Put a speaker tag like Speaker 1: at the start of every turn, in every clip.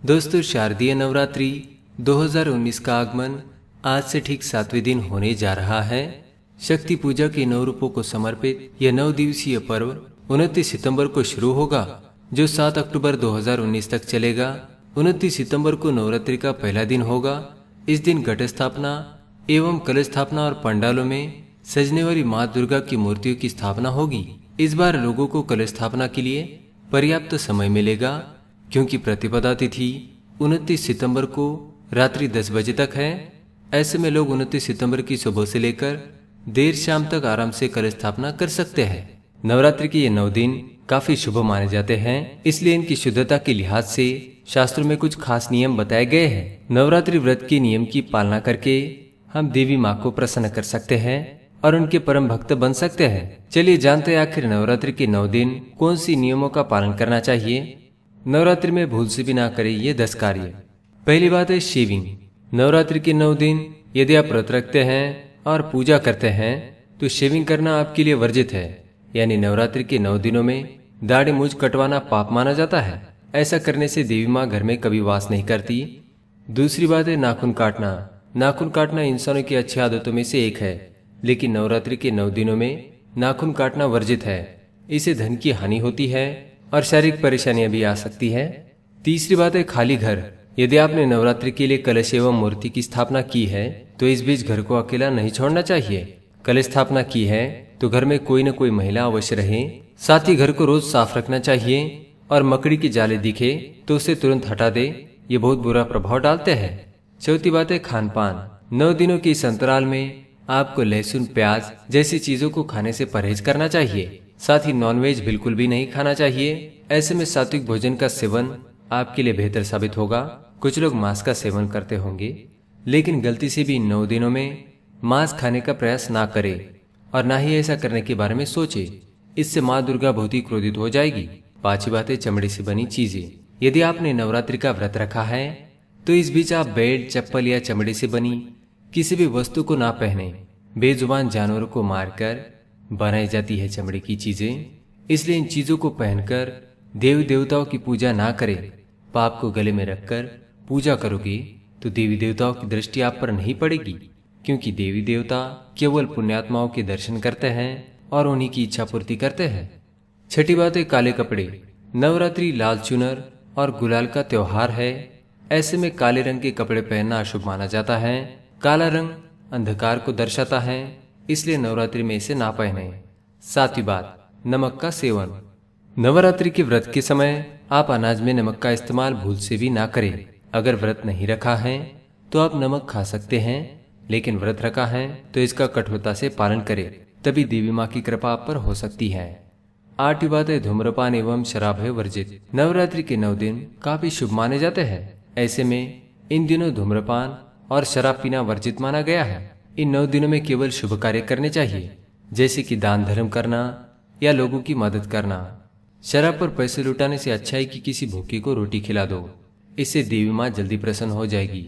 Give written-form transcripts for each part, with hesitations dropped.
Speaker 1: दोस्तों, शारदीय नवरात्रि 2019 का आगमन आज से ठीक 7वें दिन होने जा रहा है। शक्ति पूजा के 9 रूपों को समर्पित यह 9 दिवसीय पर्व 29 सितंबर को शुरू होगा, जो 7 अक्टूबर 2019 तक चलेगा। 29 सितंबर को नवरात्रि का पहला दिन होगा। इस दिन घट स्थापना एवं कलश स्थापना और पंडालों में सजने वाली माँ दुर्गा की मूर्तियों की स्थापना होगी। इस बार लोगों को कलश स्थापना के लिए पर्याप्त समय मिलेगा, क्योंकि प्रतिपदा तिथि 29 सितंबर को रात्रि 10 बजे तक है। ऐसे में लोग 29 सितंबर की सुबह से लेकर देर शाम तक आराम से कलश स्थापना कर सकते हैं। नवरात्रि के ये 9 दिन काफी शुभ माने जाते हैं, इसलिए इनकी शुद्धता के लिहाज से शास्त्रों में कुछ खास नियम बताए गए हैं। नवरात्रि व्रत के नियम की पालना करके हम देवी माँ को प्रसन्न कर सकते हैं और उनके परम भक्त बन सकते हैं। चलिए जानते हैं आखिर नवरात्रि के 9 दिन कौन सी नियमों का पालन करना चाहिए। नवरात्रि में भूल से भी ना करें ये 10 कार्य। पहली बात है शेविंग। नवरात्रि के 9 दिन यदि आप व्रत रखते हैं और पूजा करते हैं तो शेविंग करना आपके लिए वर्जित है। यानी नवरात्रि के 9 दिनों में दाढ़ी मूंछ कटवाना पाप माना जाता है। ऐसा करने से देवी माँ घर में कभी वास नहीं करती। दूसरी बात है नाखून काटना। नाखून काटना इंसानों की अच्छी आदतों में से एक है, लेकिन नवरात्रि के 9 दिनों में नाखून काटना वर्जित है। इससे धन की हानि होती है और शारीरिक परेशानियां भी आ सकती है। तीसरी बात है खाली घर। यदि आपने नवरात्रि के लिए कलश एवं मूर्ति की स्थापना की है तो इस बीच घर को अकेला नहीं छोड़ना चाहिए। कलश स्थापना की है तो घर में कोई न कोई महिला अवश्य रहे। साथ ही घर को रोज साफ रखना चाहिए और मकड़ी की जाले दिखे तो उसे तुरंत हटा दे, ये बहुत बुरा प्रभाव डालते हैं। चौथी बात है खान पान। 9 दिनों के इस अंतराल में आपको लहसुन, प्याज जैसी चीजों को खाने से परहेज करना चाहिए। साथ ही नॉनवेज बिल्कुल भी नहीं खाना चाहिए। ऐसे में सात्विक भोजन का सेवन आपके लिए बेहतर साबित होगा। कुछ लोग मांस का सेवन करते होंगे, लेकिन गलती से भी इन 9 दिनों में मांस खाने का प्रयास ना करें और ना ही ऐसा करने के बारे में सोचे। इससे माँ दुर्गा बहुत ही क्रोधित हो जाएगी। पांचवी बात है चमड़े से बनी चीजें। यदि आपने नवरात्रि का व्रत रखा है तो इस बीच आप बेल्ट, चप्पल या चमड़े से बनी किसी भी वस्तु को ना पहने। बेजुबान जानवरों को मारकर बनाई जाती है चमड़े की चीजें, इसलिए इन चीजों को पहनकर देवी देवताओं की पूजा ना करें। पाप को गले में रखकर पूजा करोगे तो देवी देवताओं की दृष्टि आप पर नहीं पड़ेगी, क्योंकि देवी देवता केवल पुण्यात्माओं के दर्शन करते हैं और उन्हीं की इच्छा पूर्ति करते हैं। छठी बात है काले कपड़े। नवरात्रि लाल चुनर और गुलाल का त्योहार है। ऐसे में काले रंग के कपड़े पहनना अशुभ माना जाता है। काला रंग अंधकार को दर्शाता है, इसलिए नवरात्रि में इसे ना पहने। सातवीं बात नमक का सेवन। नवरात्रि के व्रत के समय आप अनाज में नमक का इस्तेमाल भूल से भी ना करें। अगर व्रत नहीं रखा है तो आप नमक खा सकते हैं, लेकिन व्रत रखा है तो इसका कठोरता से पालन करें, तभी देवी माँ की कृपा आप पर हो सकती है। आठवीं बात है धूम्रपान एवं शराब है वर्जित। नवरात्रि के 9 दिन काफी शुभ माने जाते हैं। ऐसे में इन दिनों धूम्रपान और शराब पीना वर्जित माना गया है। इन 9 दिनों में केवल शुभ कार्य करने चाहिए, जैसे कि दान धर्म करना या लोगों की मदद करना। शराब पर पैसे लुटाने से अच्छा है कि किसी भूखे को रोटी खिला दो, इससे देवी माँ जल्दी प्रसन्न हो जाएगी।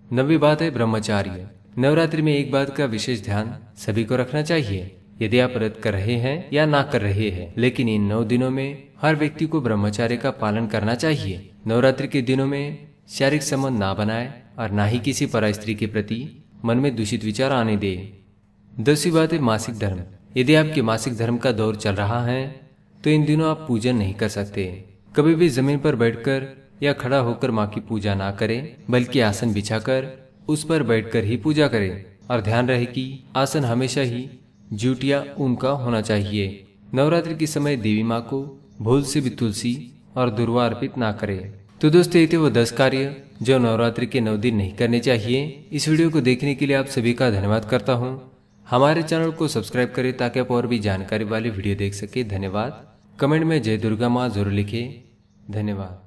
Speaker 1: 9वीं बात है ब्रह्मचार्य। नवरात्रि में एक बात का विशेष ध्यान सभी को रखना चाहिए। यदि आप व्रत कर रहे हैं या ना कर रहे हैं, लेकिन इन 9 दिनों में हर व्यक्ति को ब्रह्मचार्य का पालन करना चाहिए। नवरात्रि के दिनों में शारीरिक संबंध ना बनाए और ना ही किसी पराई स्त्री के प्रति मन में दूषित विचार आने दे। 10वीं बात है मासिक धर्म। यदि आपके मासिक धर्म का दौर चल रहा है तो इन दिनों आप पूजन नहीं कर सकते। कभी भी जमीन पर बैठकर या खड़ा होकर माँ की पूजा ना करें, बल्कि आसन बिछाकर उस पर बैठकर ही पूजा करें। और ध्यान रहे कि आसन हमेशा ही जूट या ऊन का होना चाहिए। नवरात्रि के समय देवी माँ को भूल से भी तुलसी और दुर्वा अर्पित ना करें। तो दोस्तों, ये थे वो 10 कार्य जो नवरात्रि के 9 दिन नहीं करने चाहिए। इस वीडियो को देखने के लिए आप सभी का धन्यवाद करता हूँ। हमारे चैनल को सब्सक्राइब करें ताकि आप और भी जानकारी वाली वीडियो देख सके। धन्यवाद। कमेंट में जय दुर्गा माँ जरूर लिखें। धन्यवाद।